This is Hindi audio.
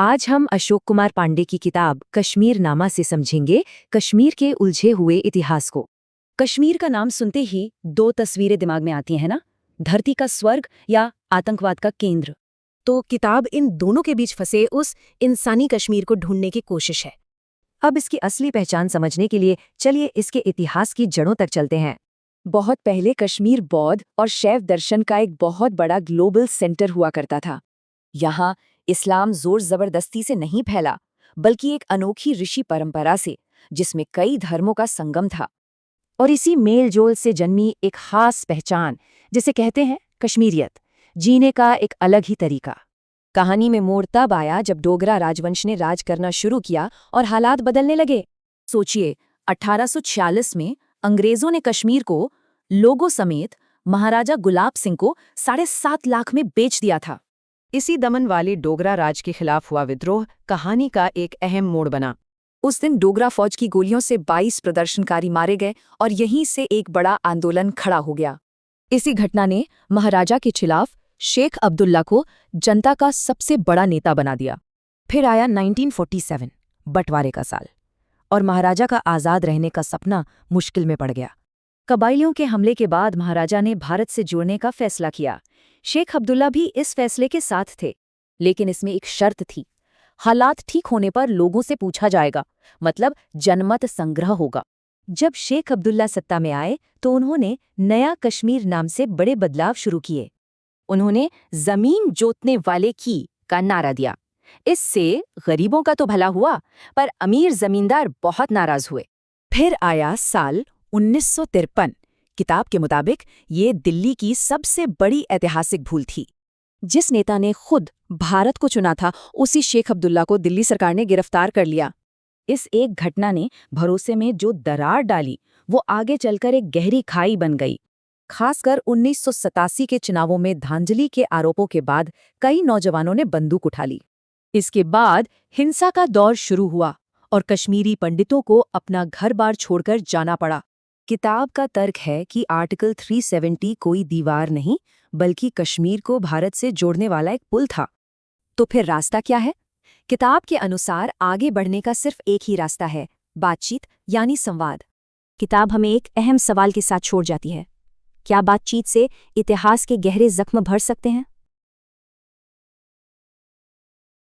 आज हम अशोक कुमार पांडे की किताब कश्मीर नामा से समझेंगे कश्मीर के उलझे हुए इतिहास को। कश्मीर का नाम सुनते ही दो तस्वीरें दिमाग में आती हैं ना, धरती का स्वर्ग या आतंकवाद का केंद्र। तो किताब इन दोनों के बीच फंसे उस इंसानी कश्मीर को ढूंढने की कोशिश है। अब इसकी असली पहचान समझने के लिए चलिए इसके इतिहास की जड़ों तक चलते हैं। बहुत पहले कश्मीर बौद्ध और शैव दर्शन का एक बहुत बड़ा ग्लोबल सेंटर हुआ करता था। यहाँ इस्लाम जोर जबरदस्ती से नहीं फैला, बल्कि एक अनोखी ऋषि परंपरा से, जिसमें कई धर्मों का संगम था। और इसी मेल जोल से जन्मी एक खास पहचान, जिसे कहते हैं कश्मीरियत, जीने का एक अलग ही तरीका। कहानी में मोड़ तब आया जब डोगरा राजवंश ने राज करना शुरू किया और हालात बदलने लगे। सोचिए, 1846 में अंग्रेजों ने कश्मीर को लोगों समेत महाराजा गुलाब सिंह को 7.5 लाख में बेच दिया था। इसी दमन वाले डोगरा राज के खिलाफ हुआ विद्रोह कहानी का एक अहम मोड़ बना। उस दिन डोगरा फौज की गोलियों से 22 प्रदर्शनकारी मारे गए और यहीं से एक बड़ा आंदोलन खड़ा हो गया। इसी घटना ने महाराजा के खिलाफ शेख अब्दुल्ला को जनता का सबसे बड़ा नेता बना दिया। फिर आया 1947, बंटवारे का साल, और महाराजा का आज़ाद रहने का सपना मुश्किल में पड़ गया। कबाइलियों के हमले के बाद महाराजा ने भारत से जुड़ने का फैसला किया। शेख अब्दुल्ला भी इस फैसले के साथ थे, लेकिन इसमें एक शर्त थी। हालात ठीक होने पर लोगों से पूछा जाएगा, मतलब जनमत संग्रह होगा। जब शेख अब्दुल्ला सत्ता में आए तो उन्होंने नया कश्मीर नाम से बड़े बदलाव शुरू किए। उन्होंने जमीन जोतने वाले की का नारा दिया। इससे गरीबों का तो भला हुआ, पर अमीर जमींदार बहुत नाराज हुए। फिर आया साल 1953। किताब के मुताबिक ये दिल्ली की सबसे बड़ी ऐतिहासिक भूल थी। जिस नेता ने खुद भारत को चुना था, उसी शेख अब्दुल्ला को दिल्ली सरकार ने गिरफ्तार कर लिया। इस एक घटना ने भरोसे में जो दरार डाली, वो आगे चलकर एक गहरी खाई बन गई। खासकर 1987 के चुनावों में धांधली के आरोपों के बाद कई नौजवानों ने बंदूक उठा ली। इसके बाद हिंसा का दौर शुरू हुआ और कश्मीरी पंडितों को अपना घर-बार छोड़कर जाना पड़ा। किताब का तर्क है कि आर्टिकल 370 कोई दीवार नहीं, बल्कि कश्मीर को भारत से जोड़ने वाला एक पुल था। तो फिर रास्ता क्या है? किताब के अनुसार आगे बढ़ने का सिर्फ एक ही रास्ता है, बातचीत यानी संवाद। किताब हमें एक अहम सवाल के साथ छोड़ जाती है। क्या बातचीत से इतिहास के गहरे जख्म भर सकते हैं?